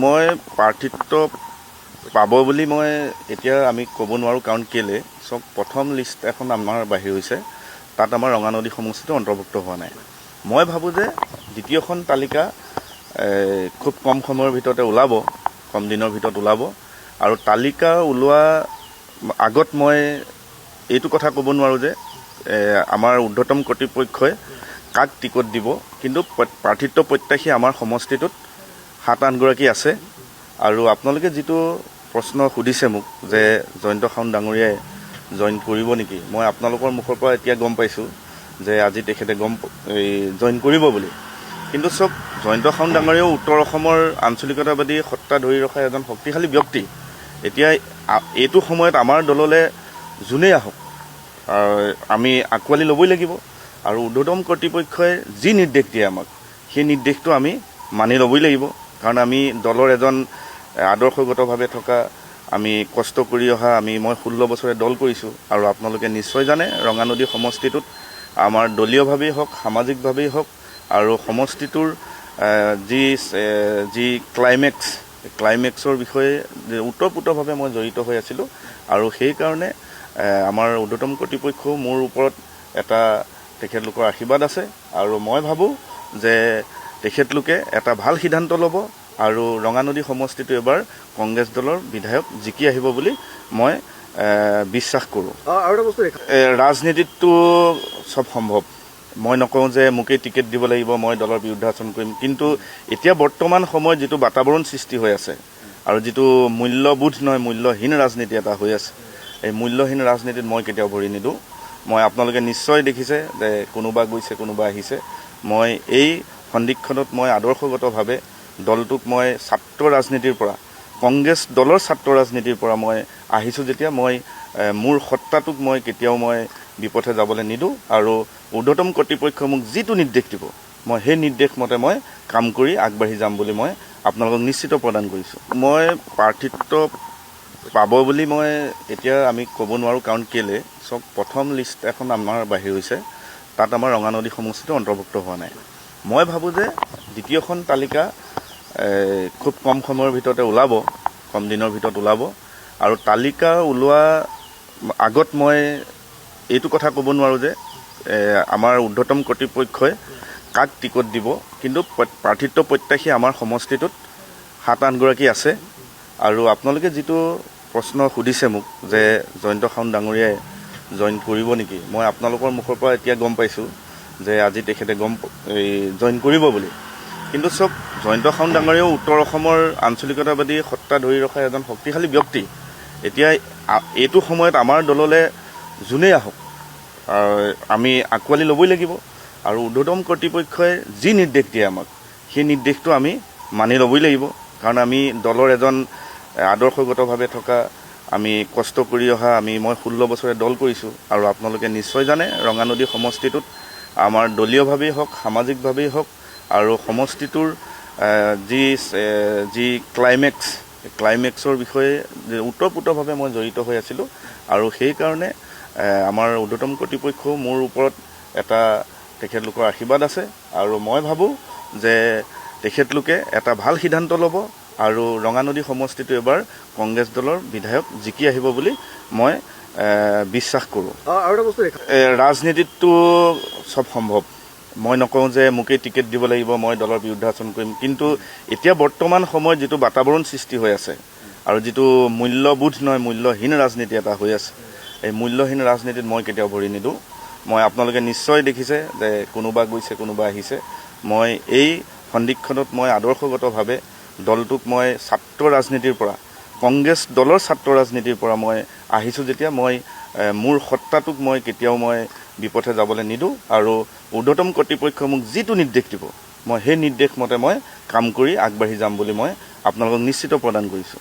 মই প্ৰাৰ্থিত্ব পাব বুলি মই এতিয়া আমি ক'ব নোৱাৰোঁ, কাৰণ কেলে চব প্ৰথম লিষ্ট এখন আমাৰ বাহিৰ হৈছে, তাত আমাৰ ৰঙানদী সমষ্টিটো অন্তৰ্ভুক্ত হোৱা নাই। মই ভাবোঁ যে দ্বিতীয়খন তালিকা খুব কম সময়ৰ ভিতৰতে ওলাব, কম দিনৰ ভিতৰত ওলাব, আৰু তালিকা ওলোৱা আগত মই এইটো কথা ক'ব নোৱাৰোঁ যে আমাৰ ঊৰ্ধ্বতম কৰ্তৃপক্ষই কাক টিকট দিব, কিন্তু প্ৰাৰ্থিত্ব প্ৰত্যাশী আমাৰ সমষ্টিটোত 7-8 গৰাকী আছে। আৰু আপোনালোকে যিটো প্ৰশ্ন সুধিছে মোক যে জয়ন্ত খাউণ্ড ডাঙৰীয়াই জইন কৰিব নেকি, মই আপোনালোকৰ মুখৰ পৰা এতিয়া গম পাইছোঁ যে আজি তেখেতে জইন কৰিব বুলি। কিন্তু চব জয়ন্ত খাউণ্ড ডাঙৰীয়াও উত্তৰ অসমৰ আঞ্চলিকতাবাদী সত্তা ধৰি ৰখা এজন শক্তিশালী ব্যক্তি। এতিয়া এইটো সময়ত আমাৰ দললৈ যোনেই আহক আমি আঁকোৱালি ল'বই লাগিব, আৰু ঊৰ্ধ্বতম কৰ্তৃপক্ষই যি নিৰ্দেশ দিয়ে আমাক সেই নিৰ্দেশটো আমি মানি ল'বই লাগিব। কাৰণ আমি দলৰ এজন আদৰ্শগতভাৱে থকা, আমি কষ্ট কৰি অহা, মই 16 বছৰে দল কৰিছোঁ, আৰু আপোনালোকে নিশ্চয় জানে ৰঙানদী সমষ্টিটোত আমাৰ দলীয়ভাৱেই হওক, সামাজিকভাৱেই হওক, আৰু সমষ্টিটোৰ যি ক্লাইমেক্সৰ বিষয়ে ওতঃপ্ৰোতভাৱে মই জড়িত হৈ আছিলোঁ। আৰু সেইকাৰণে আমাৰ ঊৰ্ধ্বতম কৰ্তৃপক্ষও মোৰ ওপৰত এটা তেখেতলোকৰ আশীৰ্বাদ আছে, আৰু মই ভাবোঁ যে তেখেতলোকে এটা ভাল সিদ্ধান্ত ল'ব, আৰু ৰঙানদী সমষ্টিটো এবাৰ কংগ্ৰেছ দলৰ বিধায়ক জিকি আহিব বুলি মই বিশ্বাস কৰোঁ। ৰাজনীতিতটো চব সম্ভৱ। মই নকওঁ যে মোকেই টিকেট দিব লাগিব, মই দলৰ বিৰুদ্ধে আচৰণ কৰিম, কিন্তু এতিয়া বৰ্তমান সময়ত যিটো বাতাবৰণ সৃষ্টি হৈ আছে, আৰু যিটো মূল্যবোধ নহয় মূল্যহীন ৰাজনীতি এটা হৈ আছে, এই মূল্যহীন ৰাজনীতিত মই কেতিয়াও ভৰি নিদিওঁ। মই আপোনালোকে নিশ্চয় দেখিছে যে কোনোবা গৈছে কোনোবা আহিছে। মই এই সন্দিক্ষণত মই আদৰ্শগতভাৱে দলটোক মই ছাত্ৰ ৰাজনীতিৰ পৰা, কংগ্ৰেছ দলৰ ছাত্ৰ ৰাজনীতিৰ পৰা মই আহিছোঁ যেতিয়া, মই মোৰ সত্তাটোক মই কেতিয়াও বিপথে যাবলৈ নিদিওঁ, আৰু ঊৰ্ধ্বতম কৰ্তৃপক্ষই মোক যিটো নিৰ্দেশ দিব মই সেই নিৰ্দেশ মতে মই কাম কৰি আগবাঢ়ি যাম বুলি মই আপোনালোকক নিশ্চিত প্ৰদান কৰিছোঁ। মই প্ৰাৰ্থিত্ব পাব বুলি মই এতিয়া আমি ক'ব নোৱাৰোঁ, কাৰণ কেলে চব প্ৰথম লিষ্ট এখন আমাৰ বাহিৰ হৈছে, তাত আমাৰ ৰঙানদী সমষ্টিটো অন্তৰ্ভুক্ত হোৱা নাই। মই ভাবোঁ যে দ্বিতীয়খন তালিকা খুব কম সময়ৰ ভিতৰতে ওলাব, কম দিনৰ ভিতৰত ওলাব, আৰু তালিকা ওলোৱা আগত মই এইটো কথা ক'ব নোৱাৰোঁ যে আমাৰ ঊৰ্ধ্বতম কৰ্তৃপক্ষই কাক টিকট দিব, কিন্তু প্ৰাৰ্থিত্ব প্ৰত্যাশী আমাৰ সমষ্টিটোত 7-8 গৰাকী আছে। আৰু আপোনালোকে যিটো প্ৰশ্ন সুধিছে মোক যে জয়ন্ত খাউণ্ড ডাঙৰীয়াই জইন কৰিব নেকি, মই আপোনালোকৰ মুখৰ পৰা এতিয়া গম পাইছোঁ যে আজি তেখেতে জইন কৰিব বুলি। কিন্তু চব জয়ন্ত খাউণ্ড ডাঙৰীয়াও উত্তৰ অসমৰ আঞ্চলিকতাবাদী সত্তা ধৰি ৰখা এজন শক্তিশালী ব্যক্তি। এতিয়া এইটো সময়ত আমাৰ দললৈ যোনেই আহক আমি আঁকোৱালি ল'বই লাগিব, আৰু ঊৰ্ধ্বতম কৰ্তৃপক্ষই যি নিৰ্দেশ দিয়ে আমাক সেই নিৰ্দেশটো আমি মানি ল'বই লাগিব। কাৰণ আমি দলৰ এজন আদৰ্শগতভাৱে থকা, আমি কষ্ট কৰি অহা, মই 16 বছৰে দল কৰিছোঁ, আৰু আপোনালোকে নিশ্চয় জানে ৰঙানদী সমষ্টিটোত আমাৰ দলীয়ভাৱেই হওক, সামাজিকভাৱেই হওক, আৰু সমষ্টিটোৰ যি ক্লাইমেক্সৰ বিষয়ে ওতঃপ্ৰোতভাৱে মই জড়িত হৈ আছিলোঁ, আৰু সেইকাৰণে আমাৰ ঊৰ্ধ্বতম কৰ্তৃপক্ষও মোৰ ওপৰত এটা তেখেতলোকৰ আশীৰ্বাদ আছে, আৰু মই ভাবোঁ যে তেখেতলোকে এটা ভাল সিদ্ধান্ত ল'ব, আৰু ৰঙানদী সমষ্টিটো এবাৰ কংগ্ৰেছ দলৰ বিধায়ক জিকি আহিব বুলি মই বিশ্বাস কৰোঁ। ৰাজনীতিতটো চব সম্ভৱ। মই নকওঁ যে মোকেই টিকেট দিব লাগিব, মই দলৰ বিৰুদ্ধে আচৰণ কৰিম, কিন্তু এতিয়া বৰ্তমান সময়ত যিটো বাতাবৰণ সৃষ্টি হৈ আছে, আৰু যিটো মূল্যবোধ নহয় মূল্যহীন ৰাজনীতি এটা হৈ আছে, এই মূল্যহীন ৰাজনীতিত মই কেতিয়াও ভৰি নিদিওঁ। মই আপোনালোকে নিশ্চয় দেখিছে যে কোনোবা গৈছে কোনোবা আহিছে। মই এই সন্দিক্ষণত মই আদৰ্শগতভাৱে দলটোক মই ছাত্ৰ ৰাজনীতিৰ পৰা, কংগ্ৰেছ দলৰ ছাত্ৰ ৰাজনীতিৰ পৰা মই আহিছোঁ যেতিয়া, মই মোৰ সত্তাটোক মই কেতিয়াও বিপথে যাবলৈ নিদিওঁ, আৰু ঊৰ্ধ্বতম কৰ্তৃপক্ষই মোক যিটো নিৰ্দেশ দিব মই সেই নিৰ্দেশ মতে মই কাম কৰি আগবাঢ়ি যাম বুলি মই আপোনালোকক নিশ্চিত প্ৰদান কৰিছোঁ।